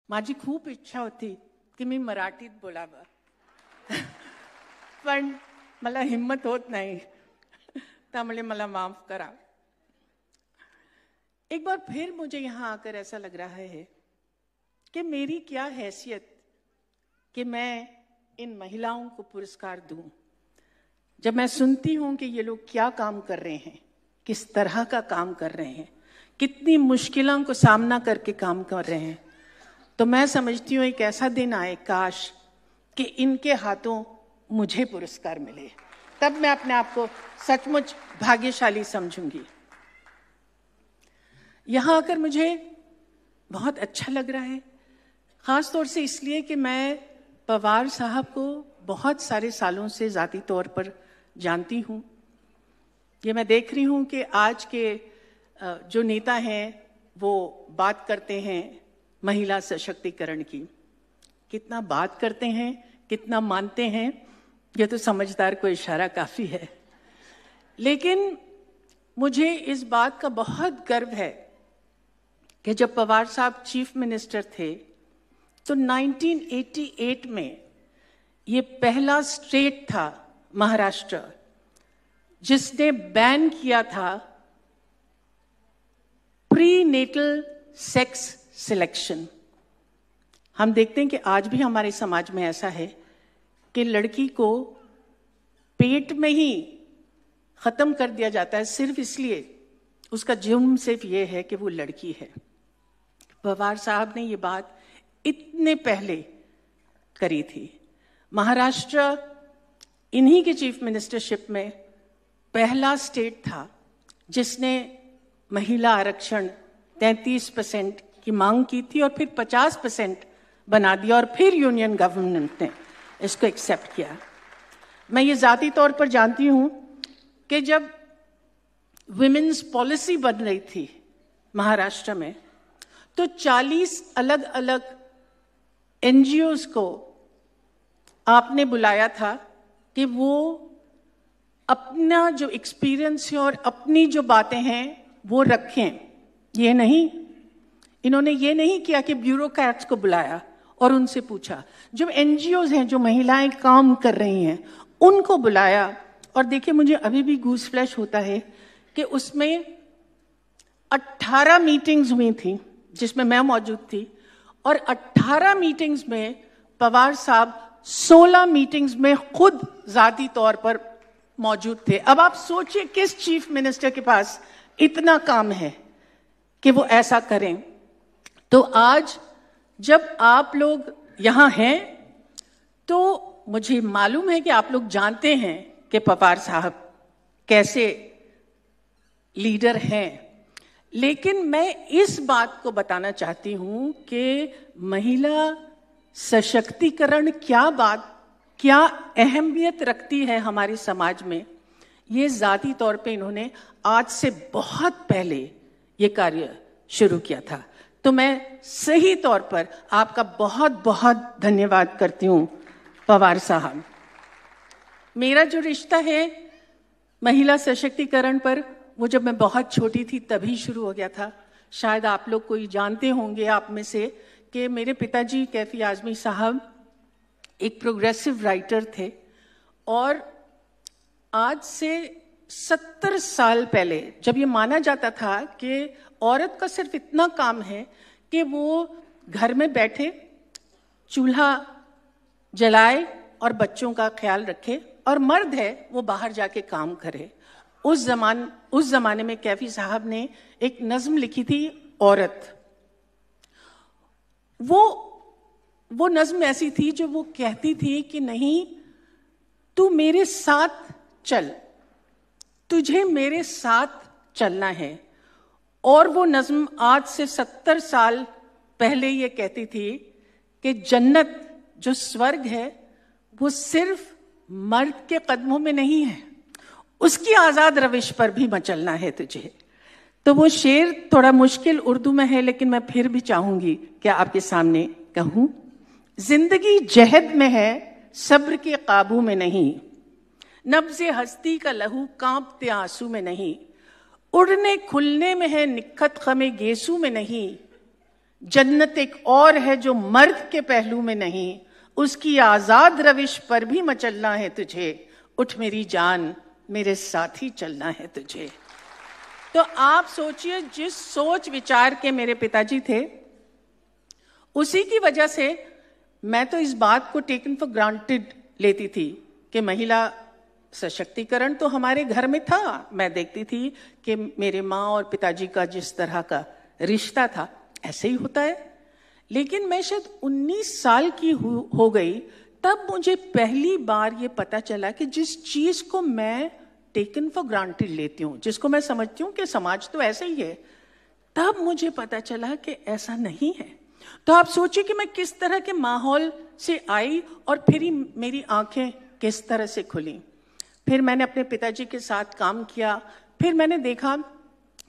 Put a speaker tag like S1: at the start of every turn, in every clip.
S1: माझी खूप इच्छा होती की मी मराठीत बोलावं पण मला हिम्मत होत नाही, त्यामुळे मला माफ करा। एक बार फिर मुझे यहाँ आकर ऐसा लग रहा है कि मेरी क्या हैसियत कि मैं इन महिलाओं को पुरस्कार दूं। जब मैं सुनती हूं कि ये लोग क्या काम कर रहे हैं, किस तरह का काम कर रहे हैं, कितनी मुश्किलों को सामना करके काम कर रहे हैं, तो मैं समझती हूँ एक ऐसा दिन आए काश कि इनके हाथों मुझे पुरस्कार मिले, तब मैं अपने आप को सचमुच भाग्यशाली समझूंगी। यहाँ आकर मुझे बहुत अच्छा लग रहा है, खास तौर से इसलिए कि मैं पवार साहब को बहुत सारे सालों से ज़ाती तौर पर जानती हूँ। ये मैं देख रही हूँ कि आज के जो नेता हैं वो बात करते हैं महिला सशक्तिकरण की, कितना बात करते हैं, कितना मानते हैं, ये तो समझदार को इशारा काफ़ी है। लेकिन मुझे इस बात का बहुत गर्व है कि जब पवार साहब चीफ मिनिस्टर थे तो 1988 में ये पहला स्टेट था महाराष्ट्र जिसने बैन किया था प्री नेटल सेक्स सिलेक्शन। हम देखते हैं कि आज भी हमारे समाज में ऐसा है कि लड़की को पेट में ही खत्म कर दिया जाता है सिर्फ इसलिए, उसका जुर्म सिर्फ ये है कि वो लड़की है। पवार साहब ने ये बात इतने पहले करी थी। महाराष्ट्र इन्हीं के चीफ मिनिस्टरशिप में पहला स्टेट था जिसने महिला आरक्षण 33% की मांग की थी और फिर 50% बना दिया और फिर यूनियन गवर्नमेंट ने इसको एक्सेप्ट किया। मैं ये ज़ाती तौर पर जानती हूँ कि जब विमेंस पॉलिसी बन रही थी महाराष्ट्र में तो 40 अलग अलग एनजीओज को आपने बुलाया था कि वो अपना जो एक्सपीरियंस है और अपनी जो बातें हैं वो रखें। ये नहीं, इन्होंने ये नहीं किया कि ब्यूरोक्रेट्स को बुलाया और उनसे पूछा, जो एनजीओज हैं जो महिलाएं काम कर रही हैं उनको बुलाया। और देखिए मुझे अभी भी गूस फ्लैश होता है कि उसमें 18 मीटिंग्स हुई थी जिसमें मैं मौजूद थी और 18 मीटिंग्स में पवार साहब 16 मीटिंग्स में खुद जाती तौर पर मौजूद थे। अब आप सोचिए किस चीफ मिनिस्टर के पास इतना काम है कि वो ऐसा करें। तो आज जब आप लोग यहाँ हैं तो मुझे मालूम है कि आप लोग जानते हैं कि पवार साहब कैसे लीडर हैं, लेकिन मैं इस बात को बताना चाहती हूं कि महिला सशक्तिकरण क्या अहमियत रखती है हमारे समाज में, ये ज़ाती तौर पे इन्होंने आज से बहुत पहले ये कार्य शुरू किया था। तो मैं सही तौर पर आपका बहुत बहुत धन्यवाद करती हूँ पवार साहब। मेरा जो रिश्ता है महिला सशक्तिकरण पर वो जब मैं बहुत छोटी थी तभी शुरू हो गया था। शायद आप लोग कोई जानते होंगे आप में से कि मेरे पिताजी कैफी आजमी साहब एक प्रोग्रेसिव राइटर थे और आज से 70 साल पहले जब ये माना जाता था कि औरत का सिर्फ इतना काम है कि वो घर में बैठे चूल्हा जलाए और बच्चों का ख्याल रखे और मर्द है वो बाहर जाके काम करे, उस जमाने में कैफी साहब ने एक नज्म लिखी थी औरत। वो नज्म ऐसी थी जो वो कहती थी कि नहीं तू मेरे साथ चल, तुझे मेरे साथ चलना है। और वो नज्म आज से 70 साल पहले ये कहती थी कि जन्नत जो स्वर्ग है वो सिर्फ मर्द के कदमों में नहीं है, उसकी आजाद रविश पर भी मचलना है तुझे। तो वो शेर थोड़ा मुश्किल उर्दू में है लेकिन मैं फिर भी चाहूंगी कि आपके सामने कहूं। जिंदगी जहद में है सब्र के काबू में नहीं, नब्ज़े हस्ती का लहू कांपते आंसू में नहीं, उड़ने खुलने में है निखत खमे गेसू में नहीं, जन्नत एक और है जो मर्द के पहलू में नहीं, उसकी आजाद रविश पर भी मचलना है तुझे, उठ मेरी जान मेरे साथ ही चलना है तुझे। तो आप सोचिए, जिस सोच विचार के मेरे पिताजी थे, उसी की वजह से मैं तो इस बात को टेकन फॉर ग्रांटेड लेती थी कि महिला सशक्तिकरण तो हमारे घर में था। मैं देखती थी कि मेरे माँ और पिताजी का जिस तरह का रिश्ता था ऐसे ही होता है। लेकिन मैं शायद 19 साल की हो गई तब मुझे पहली बार ये पता चला कि जिस चीज को मैं टेकन फॉर ग्रांटेड लेती हूँ, जिसको मैं समझती हूँ कि समाज तो ऐसे ही है, तब मुझे पता चला कि ऐसा नहीं है। तो आप सोचिए कि मैं किस तरह के माहौल से आई और फिर ही मेरी आंखें किस तरह से खुली। फिर मैंने अपने पिताजी के साथ काम किया। फिर मैंने देखा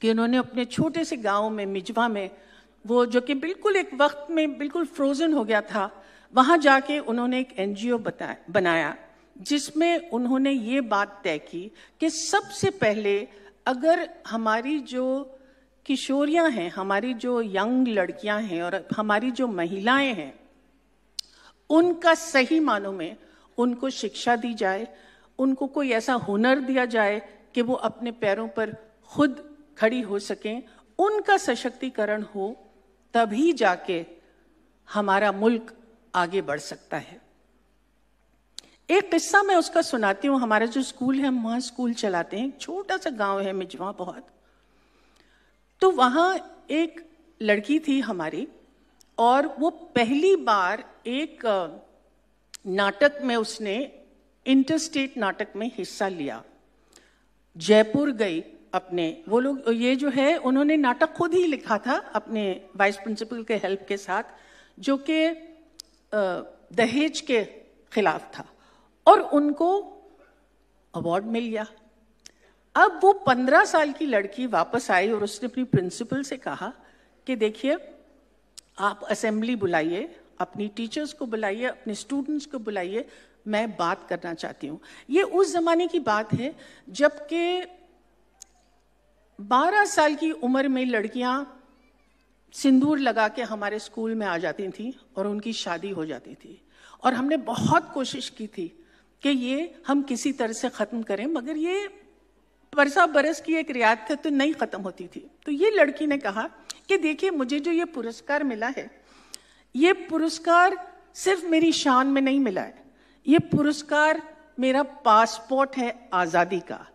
S1: कि उन्होंने अपने छोटे से गांव में, मिजवा में, वो जो कि बिल्कुल एक वक्त में बिल्कुल फ्रोजन हो गया था, वहां जाके उन्होंने एक एनजीओ बनाया जिसमें उन्होंने ये बात तय की कि सबसे पहले अगर हमारी जो किशोरियां हैं, हमारी जो यंग लड़कियां हैं और हमारी जो महिलाएं हैं, उनका सही मानों में उनको शिक्षा दी जाए, उनको कोई ऐसा हुनर दिया जाए कि वो अपने पैरों पर खुद खड़ी हो सकें, उनका सशक्तिकरण हो, तभी जाके हमारा मुल्क आगे बढ़ सकता है। एक किस्सा मैं उसका सुनाती हूँ। हमारा जो स्कूल है, हम वहाँ स्कूल चलाते हैं। छोटा सा गांव है मिजवा बहुत। तो वहाँ एक लड़की थी हमारी, और वो पहली बार एक नाटक में उसने इंटरस्टेट नाटक में हिस्सा लिया। जयपुर गई अपने, वो लोग ये जो है उन्होंने नाटक खुद ही लिखा था अपने वाइस प्रिंसिपल के हेल्प के साथ, जो कि दहेज के खिलाफ था, और उनको अवार्ड मिल गया। अब वो 15 साल की लड़की वापस आई और उसने अपनी प्रिंसिपल से कहा कि देखिए, आप असेंबली बुलाइए, अपनी टीचर्स को बुलाइए, अपने स्टूडेंट्स को बुलाइए, मैं बात करना चाहती हूँ। ये उस जमाने की बात है जबकि 12 साल की उम्र में लड़कियां सिंदूर लगा के हमारे स्कूल में आ जाती थी और उनकी शादी हो जाती थी। और हमने बहुत कोशिश की थी कि ये हम किसी तरह से ख़त्म करें, मगर ये बरसा बरस की एक रियायत है तो नहीं ख़त्म होती थी। तो ये लड़की ने कहा कि देखिए, मुझे जो ये पुरस्कार मिला है, ये पुरस्कार सिर्फ मेरी शान में नहीं मिला है, ये पुरस्कार मेरा पासपोर्ट है आज़ादी का।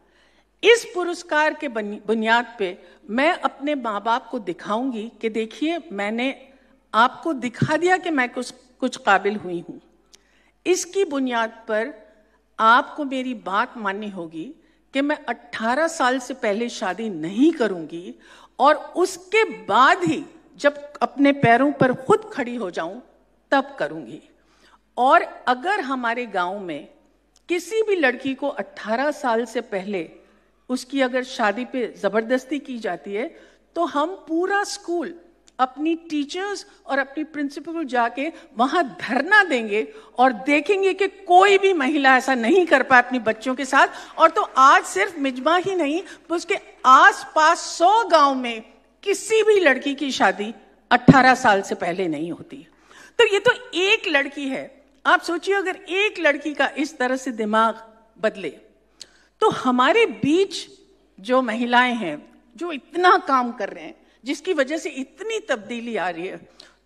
S1: इस पुरस्कार के बुनियाद पे मैं अपने माँ बाप को दिखाऊंगी कि देखिए, मैंने आपको दिखा दिया कि मैं कुछ काबिल हुई हूँ। इसकी बुनियाद पर आपको मेरी बात माननी होगी कि मैं 18 साल से पहले शादी नहीं करूंगी, और उसके बाद ही जब अपने पैरों पर खुद खड़ी हो जाऊं तब करूंगी। और अगर हमारे गांव में किसी भी लड़की को 18 साल से पहले उसकी अगर शादी पे जबरदस्ती की जाती है, तो हम पूरा स्कूल, अपनी टीचर्स और अपनी प्रिंसिपल को जाके वहां धरना देंगे और देखेंगे कि कोई भी महिला ऐसा नहीं कर पाए अपनी बच्चों के साथ। और तो आज सिर्फ मिजबा ही नहीं, उसके आसपास 100 गांव में किसी भी लड़की की शादी 18 साल से पहले नहीं होती। तो ये तो एक लड़की है। आप सोचिए, अगर एक लड़की का इस तरह से दिमाग बदले, तो हमारे बीच जो महिलाएं हैं जो इतना काम कर रहे हैं, जिसकी वजह से इतनी तब्दीली आ रही है,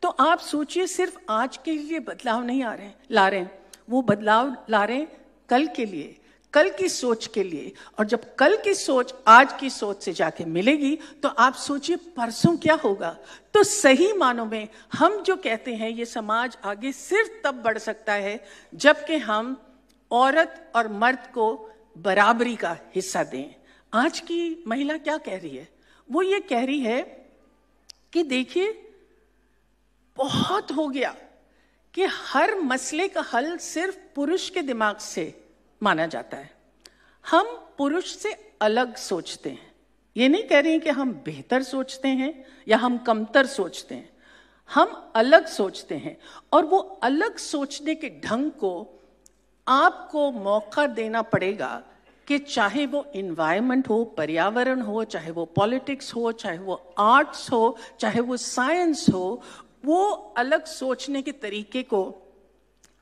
S1: तो आप सोचिए, सिर्फ आज के लिए बदलाव नहीं ला रहे हैं, वो बदलाव ला रहे हैं कल के लिए, कल की सोच के लिए। और जब कल की सोच आज की सोच से जाके मिलेगी, तो आप सोचिए परसों क्या होगा। तो सही मानों में हम जो कहते हैं, ये समाज आगे सिर्फ तब बढ़ सकता है जबकि हम औरत और मर्द को बराबरी का हिस्सा दें। आज की महिला क्या कह रही है? वो ये कह रही है कि देखिए, बहुत हो गया कि हर मसले का हल सिर्फ पुरुष के दिमाग से माना जाता है। हम पुरुष से अलग सोचते हैं। ये नहीं कह रही कि हम बेहतर सोचते हैं या हम कमतर सोचते हैं, हम अलग सोचते हैं। और वो अलग सोचने के ढंग को आपको मौका देना पड़ेगा कि चाहे वो इन्वायरमेंट हो, पर्यावरण हो, चाहे वो पॉलिटिक्स हो, चाहे वो आर्ट्स हो, चाहे वो साइंस हो, वो अलग सोचने के तरीके को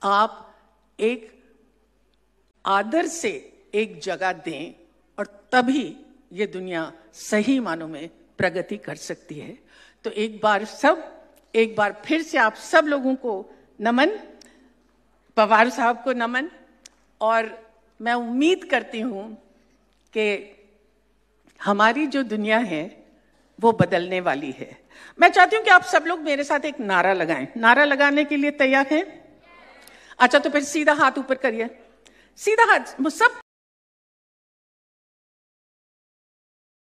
S1: आप एक आदर से एक जगह दें और तभी ये दुनिया सही मानों में प्रगति कर सकती है। तो एक बार फिर से आप सब लोगों को नमन, पवार साहब को नमन, और मैं उम्मीद करती हूं कि हमारी जो दुनिया है वो बदलने वाली है। मैं चाहती हूं कि आप सब लोग मेरे साथ एक नारा लगाएं। नारा लगाने के लिए तैयार हैं? अच्छा, तो फिर सीधा हाथ ऊपर करिए, सीधा हाथ सब